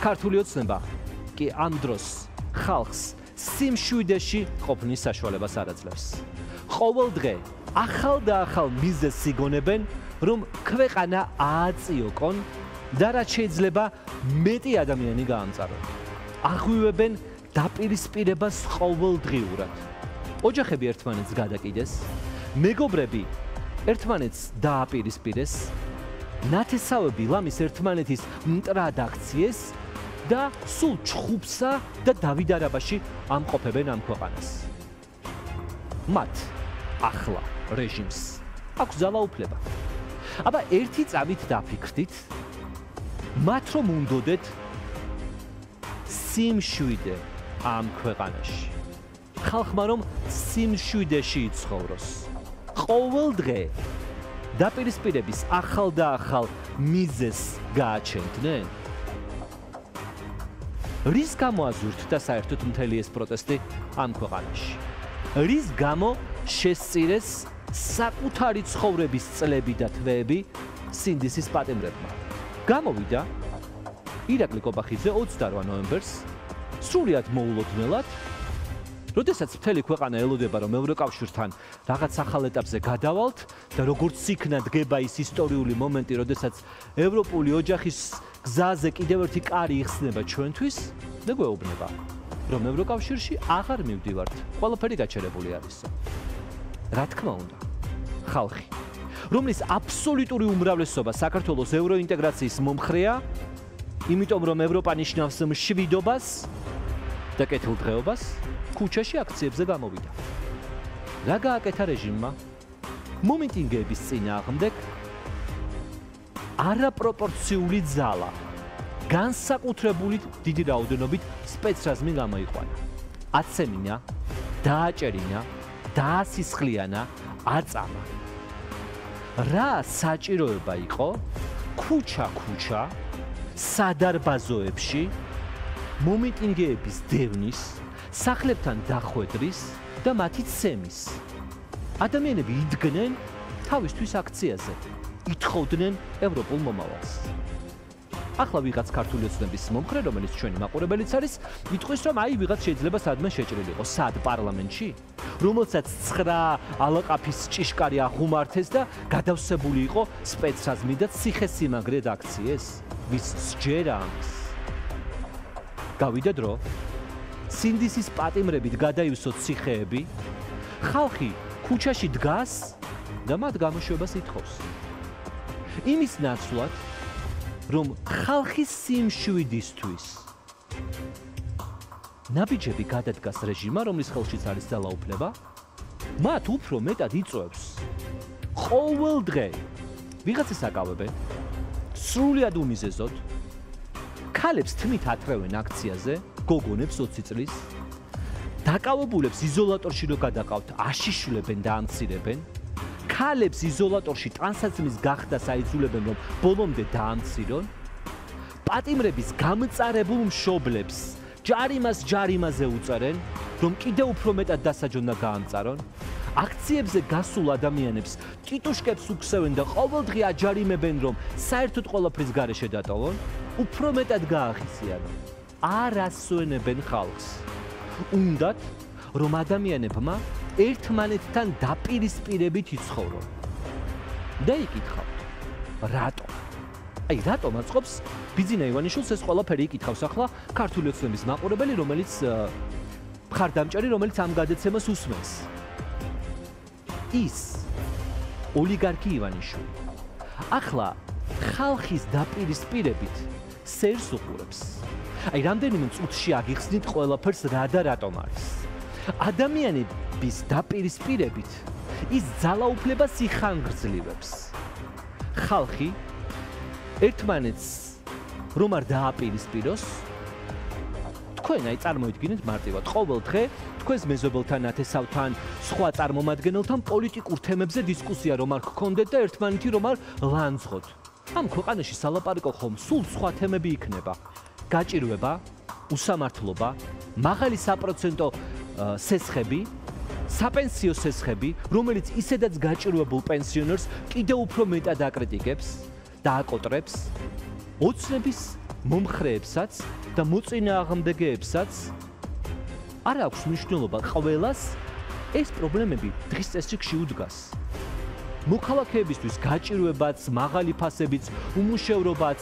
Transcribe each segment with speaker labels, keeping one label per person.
Speaker 1: ქართული ოცნება კი ამ დროს ხალხს სიმშვიდეში ყოფნის საშუალებას არ აძლევს. ყოველ დღე ახალ და ახალ მიზეზს იგონებენ, რომ ქვეყანა ააწიოკონ და რაც შეიძლება მეტი ადამიანი გაამწარონ. აღვივებენ დაპირისპირებას ყოველდღიურად. ოჯახები ერთმანეთს გადაკიდეს, მეგობრები ერთმანეთს დააპირისპირეს, ნათესავები ლამის ერთმანეთის მტრად აქციეს და სულ ჩხუბსა და დავიდარებაში ამყოფებენ ამ ქვეყანას. მათ ახლა რეჟიმს აქვს ძალაუფლება. აბა ერთი წამით დაფიქრდით, მათ რომ უნდოდეთ სიმშვიდე ამ ქვეყანაში. ხალხმა რომ სიმშვიდეში იცხოვროს. ყოველ დღე დაპირისპირების ახალ და ახალ მიზეზს გააჩენდნენ. რის გამო აზურთდა საერთოდ მთელი ეს პროტესტი ამ ქვეყანაში? რის გამო შესწირეს საკუთარი ცხოვრების წლები და თვეები სინდისის პატიმრებმა? გამოვიდა ირაკლი კობახიძე 28 ნოემბერს სრულად მოულოდნელად, როდესაც მთელი ქვეყანა ელოდება, რომ ევროკავშირთან რაღაც ახალ ეტაპზე გადავალთ და როგორც იქნა დგება ის ისტორიული მომენტი, როდესაც ევროპული ოჯახის გზაზე კიდევ ერთი კარი იხსნება ჩვენთვის, მეგვეუბნება, რომ ევროკავშირში აღარ მივდივართ, ყველაფერი გაჩერებული არისო. რა თქმა უნდა, ხალხი, რომლის აბსოლუტური უმრავლესობა საქართველოს ევროინტეგრაციის მომხრეა, იმიტომ რომ ევროპა ნიშნავს მშვიდობას და კეთილდღეობას, ქუჩაში აქციებზე გამოვიდა. რა გააკეთა რეჟიმმა? მომიტინგეების წინააღმდეგ არაპროპორციული ძალა, განსაკუთრებული დიდი რაოდენობით სპეცრაზმი გამოიყვანა. აცემინა, დააჭერინა, დაასისხლიანა, აწამა. რა საჭიროება იყო ქუჩა-ქუჩა, სადარბაზოებში მომიტინგეების დევნის, სახლებთან დახვედრის და მათი ცემის. ადამიანები იდგნენ თავისთვის აქციაზე, ითხოვდნენ ევროპულ მომავალს. ახლა ვიღაც ქართული ოცნების მომხრე, რომელიც ჩვენი მაყურებელიც არის, იტყვის, რომ აი ვიღაც შეიძლება სადმე შეჭრილიყო, სად პარლამენტში, რომელსაც 9 ალაყაფის ჭიშკარი აღუმართეს და გადავსებული იყო სპეცრაზმი და ციხესიმაგრედ აქციეს. ვის სჯერა ამის? გავიდა დრო, სინდისის პატიმრებით გადაივსოთ ციხეები, ხალხი ქუჩაში დგას და მათ გამოშვებას ითხოვს. იმის ნაცვლად, რომ ხალხის სიმშვიდისთვის ნაბიჯები გადადგას რეჟიმმა, რომლის ხელშიც არის ძალაუფლება, მათ უფრო მეტად იწვევს ყოველ დღე ვიღაცას აკავებენ, სრულად უმიზეზოდ, ქალებს თმით ათრევენ აქციაზე, გოგონებს 20 წლის, დაკავებულებს იზოლატორში რო გადაყავთ, აშიშვლებენ და ამცირებენ, ქალებს იზოლატორში ტანსაცმლის გახდას აიძულებენ, რომ ბოლომდე დაამცირონ, პატიმრების გამწარებულ მშობლებს ჯარიმაზე უწერენ, რომ კიდევ უფრო მეტად დასაჯონ და გაამწარონ, აქციებზე გასულ ადამიანებს ტიტუშკებს უქცევენ და ყოველდღე აჯარიმებენ, რომ საერთოდ ყველაფრის გარეშე დატოვონ, უფრო მეტად გაახიზიანონ. არ ასვენებენ ხალხს. უნდათ, რომ ადამიანებმა ერთმანეთთან დაპირისპირებით იცხოვრონ. და იკითხავთ, რატომ? აი, რატომ აწყობს ბიძინა ივანიშვილს ეს ყველაფერი იკითხავს ახლა ქართული ოცნების მაყურებელი, რომელიც მხარდამჭერი, რომელიც ამ გადაცემას უსმენს. ის ოლიგარქი ივანიშვილი ახლა ხალხის დაპირისპირებით სერს უყურებს. აი, რამდენიმე წუთში აგიხსნით ყველაფერს რა და რატომ არის. ადამიანების დაპირისპირებით ის ძალაუფლებას იხანგრძლივებს. ხალხი ერთმანეთს რომ არ დააპირისპიროს, თქვენ აი წარმოიდგინეთ მარტივად, ყოველ დღე თქვენს მეზობელთან, ნათესავთან, სხვა წარმომადგენელთან პოლიტიკურ თემებზე დისკუსია რომ არ გქონდეთ და ერთმანეთი რომ არ ლანძღოთ. ამ ქვეყანაში სალაპარაკო ხომ სულ სხვა თემები იქნება. გაჭირვება, უსამართლობა, მაღალი საპროცენტო სესხები, საპენსიო სესხები, რომელიც ისედაც გაჭირვებულ პენსიონერს კიდევ უფრო მეტად აკრიტიკებს და აკოტრებს, ოცნების მომხრეებსაც და მოწინააღმდეგეებსაც არ აქვს მნიშვნელობა ყველას ეს პრობლემები დღის წესრიგში უდგას. მოქალაქეებისთვის გაჭირვებაც, მაღალი ფასებიც, უმუშევრობაც,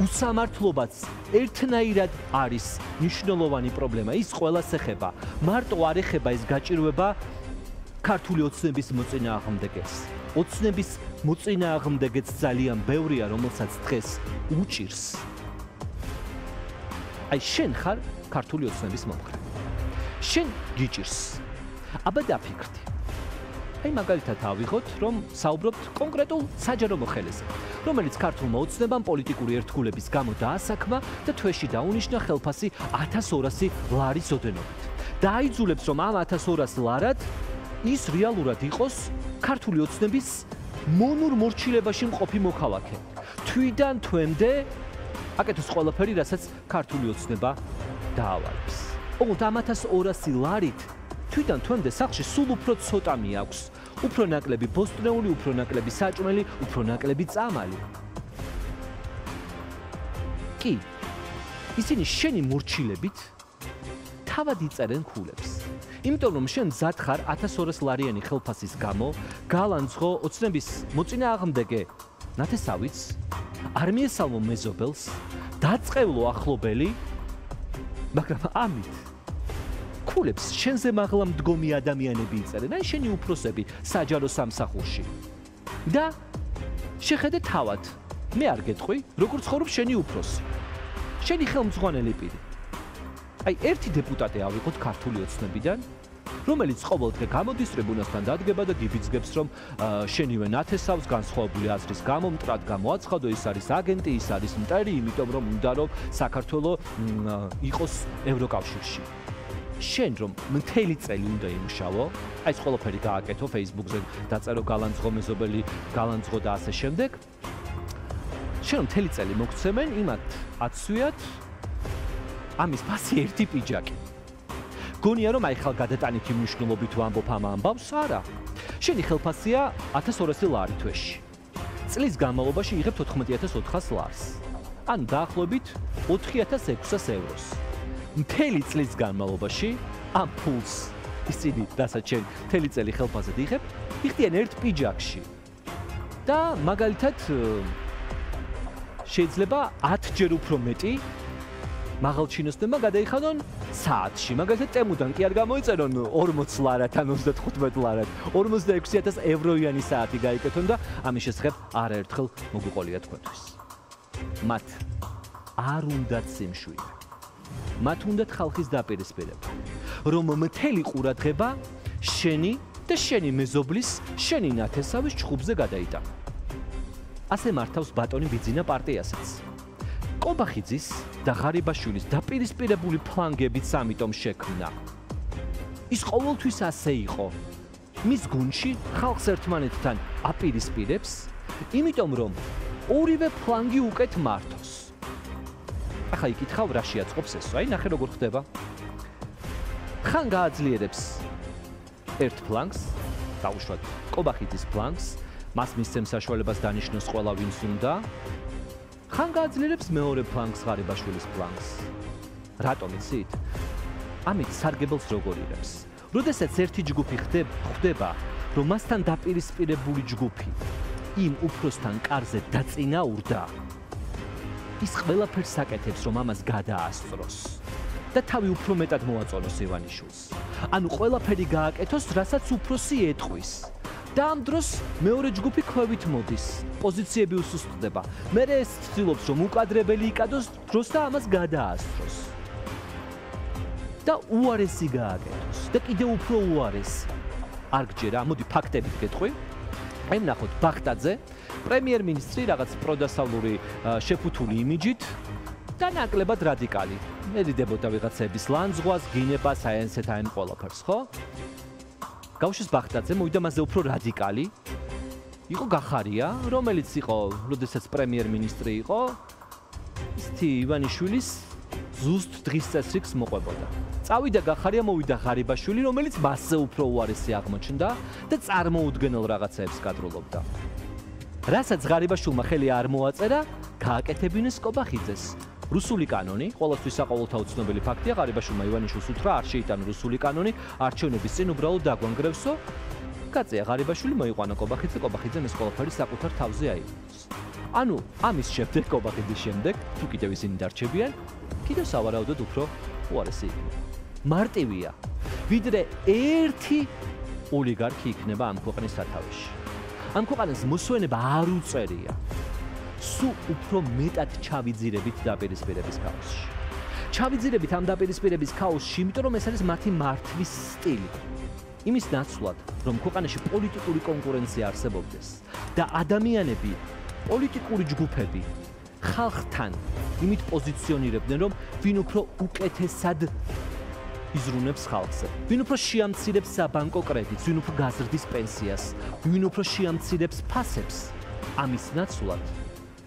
Speaker 1: უსამართლობაც ერთნაირად არის მნიშვნელოვანი პრობლემა. ის ყველას ეხება. მარტო არ ეხება ეს გაჭირვება ქართული ოცნების მოწინააღმდეგეს. ოცნების მოწინააღმდეგეც ძალიან ბევრია, რომელსაც დღეს უჭირს. აი შენ ხარ ქართული ოცნების მომხრე. შენ გიჭირს. აბა დაფიქრდი. აი მაგალითად ავიღოთ, რომ საუბრობთ კონკრეტულ საჯარო მოხელეზე, რომელიც ქართულმა ოცნებამ პოლიტიკური ერთგულების გამო დაასაქმა და თვეში დაუნიშნა ხელფასი 1200 ლარის ოდენობით. და აიძულებს, რომ ამ 1200 ლარად ის რეალურად იყოს ქართული ოცნების მონურ მორჩილებაში მყოფი მოქალაქე. თვიდან თვემდე აკეთოს ყველაფერი, რასაც ქართული ოცნება დაავალებს. ოღონდ ამ 1200 ლარით თვიდან თვემდე სახლში სულ უფრო ცოტა მიაქვს. უფრო ნაკლები ბოსტნეული, უფრო ნაკლები საჭმელი, უფრო ნაკლები წამალი. კი, ისინი შენი მორჩილებით თავად იწერენ ქულებს. იმიტომ რომ შენ მზად ხარ 1200 ლარიანი ხელფასის გამო გალანძღო ოცნების მოწინააღმდეგე ნათესავიც, არ მიესალმო მეზობელს, დაწყევლო ახლობელი, მაგრამ ამით ქულებს შენზე მაღლა მდგომი ადამიანები იწერენ, აი შენი უფროსები საჯარო სამსახურში. და შეხედე თავად, მე არ გეტყვი, როგორ ცხოვრობს შენი უფროსი. შენი ხელმძღვანელი პირი. აი ერთი დეპუტატი ავიღოთ ქართული ოცნებიდან, რომელიც ყოველდღე გამოდის ტრიბუნასთან დადგება და გიბიძგებს, რომ შენივე ნათესავს განსხვავებული აზრის გამო მტრად გამოაცხადო, ის არის აგენტი, ის არის მტერი, იმიტომ რომ უნდა რომ საქართველოს იყოს ევროკავშირში. შენ რომ მთელი წელი უნდა იმუშავო, აი ეს ყველაფერი გააკეთო Facebook-ზე, დაწერო გალანძღო მეზობელი, გალანძღო და ასე შემდეგ. შენ რომ მთელი წელი მოგცემენ, იმათ აცვიათ ამის ფასი ერთი პიჯაკი. გონია რომ აი ხალ გადატანითი მნიშვნელობით ვამბობ ამ ამბავს, არა. შენი ხელფასია 1200 ლარი თვეში. წლის განმავლობაში იღებ 18400 ლარს. ანუ დაახლოებით 4600 ევროს. მთელი წლის განმავლობაში ამ ფულს ისინი, რასაც შენ მთელი წელი ხელფასად იღებ, იხდიან ერთ პიჯაკში. და მაგალითად შეიძლება 10ჯერ უფრო მეტი მაღალჩინოსნებმა გადაიხადონ საათში. მაგალითად ტემუდან კი არ გამოიწერონ 40 ლარად ან 35 ლარად. 46000 ევროიანი საათი გაიკეთონ და ამის შესახებ არაერთხელ მოგვიყოლია თქვენთვის. მათ არ უნდათ სიმშვიდე. მათ უნდათ ხალხის დაპირისპირება, რომ მთელი ყურადღება შენი და შენი მეზობლის, შენი ნათესავის ჩხუბზე გადაიტანა. ასე მართავს ბატონი ბიძინა პარტიასაც. კობახიძის და ღარიბაშვილის დაპირისპირებული ფლანგებიც ამიტომ შექმნა. ის ყოველთვის ასე იყო. მის გუნდში ხალხს ერთმანეთთან აპირისპირებს, იმიტომ რომ ორივე ფლანგი უკეთ მართოს. ახლა იკითხავ რა შეაწყობს ეს, აი ნახე როგორ ხდება. ხან გააძლიერებს ერთ ფლანგს, დაუშვათ კობახიძის ფლანგს, მას მისცემს საშუალებას დანიშნოს ყველა ვინც უნდა. ხან გააძლიერებს მეორე ფლანგს, ღარიბაშვილის ფლანგს. რატომ იცით? ამით სარგებელს როგორ იღებს? როდესაც ერთი ჯგუფი ხდება, რომ მასთან დაპირისპირებული ჯგუფი იმ უფროსთან კარზე დაწინაურდა, ის ყველაფერს აკეთებს, რომ ამას გადაასწროს და თავი უფრო მეტად მოაწონოს ივანიშვილს. ანუ ყველაფერი გააკეთოს, რასაც უფროსი ეტყვის. და ამ დროს მეორე ჯგუფი ქვევით მოდის, პოზიციები უსუსტდება. მერე ეს ცდილობს, რომ უკადრებელი იკადოს დროს და ამას გადაასწროს. და უარესი გააკეთოს და კიდევ უფრო უარესი. არ გჯერა, მოდი ფაქტებით გეტყვი. აი ნახოთ ბახტაძე, პრემიერ-მინისტრი რაღაც პროდასავლური შეფუთული იმიჯით და ნაკლებად რადიკალი. ერიდებოდა ვიღაცების ლანძღვას, გინებას, აი ესეთ აი ყველაფერს, ხო? გავშეს ბახტაძე, მოვიდა მასზე უფრო რადიკალი. იყო გახარია, რომელიც იყო, როდესაც პრემიერ-მინისტრი იყო, ისეთი ივანიშვილის ზუსტ დღის წესრიგს მოყვებოდა. წავიდა გახარია, მოვიდა ღარიბაშვილი, რომელიც მასზე უფრო უარესი აღმოჩნდა და წარმოუდგენელ რაღაცებს გადრულობდა. რასაც ღარიბაშვილმა ხელი არ მოაწერა, გააკეთებინეს კობახიძეს, რუსული კანონი, ყოველთვის საყოველთაო ცნობილი ფაქტია, ღარიბაშვილმა ივანიშვილს უთხრა არ შეიტანო რუსული კანონი, არჩევნების წინ უბრალოდ დაგვანგრევსო. კაცია, ღარიბაშვილი მოიყვანა კობახიძე, კობახიძემ ეს ყველაფერი საკუთარ თავზე აიღოს. ანუ ამის შემდეგ, კობახიძის შემდეგ, თუ კიდევ ისინი დარჩებიან, კიდევ სავარაუდოდ უფრო უარესი იქნება. მარტივია, ვიდრე ერთი ოლიგარქი იქნება ამ ქვეყნის სათავეში. ამ ქვეყანას მოსვენება არ უწევია. სულ უფრო მეტად ჩავიძირებით დაპირისპირების ქაოსში. ჩავიძირებით ამ დაპირისპირების ქაოსში, იმიტომ რომ ეს არის მათი მართვის სტილი. იმის ნაცვლად, რომ ქვეყანაში პოლიტიკური კონკურენცია არსებობდეს და ადამიანები, პოლიტიკური ჯგუფები ხალხთან იმით პოზიციონირებდნენ, რომ ვინ უფრო უკეთესად იზრუნებს ხალხზე. ვინ უფრო შეამცირებს საბანკო კრედიტს, ვინ უფრო გაზრდის პენსიას, ვინ უფრო შეამცირებს ფასებს. ამის ნაცვლად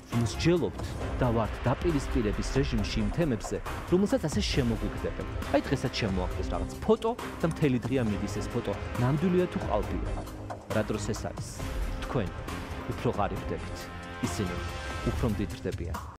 Speaker 1: მსჯელობთ და ვართ დაპირისპირების რეჟიმში იმ თემებზე, რომელსაც ასე შემოგვიგდებენ. აი დღესაც შემოაგდეს რაღაც ფოტო და მთელი დღეა მიდის ეს ფოტო. ნამდვილია თუ ყალბია. რა დროს ეს არის? თქვენ უფრო ღარიბდებით, ისინი უფრო მდიდრდებიან.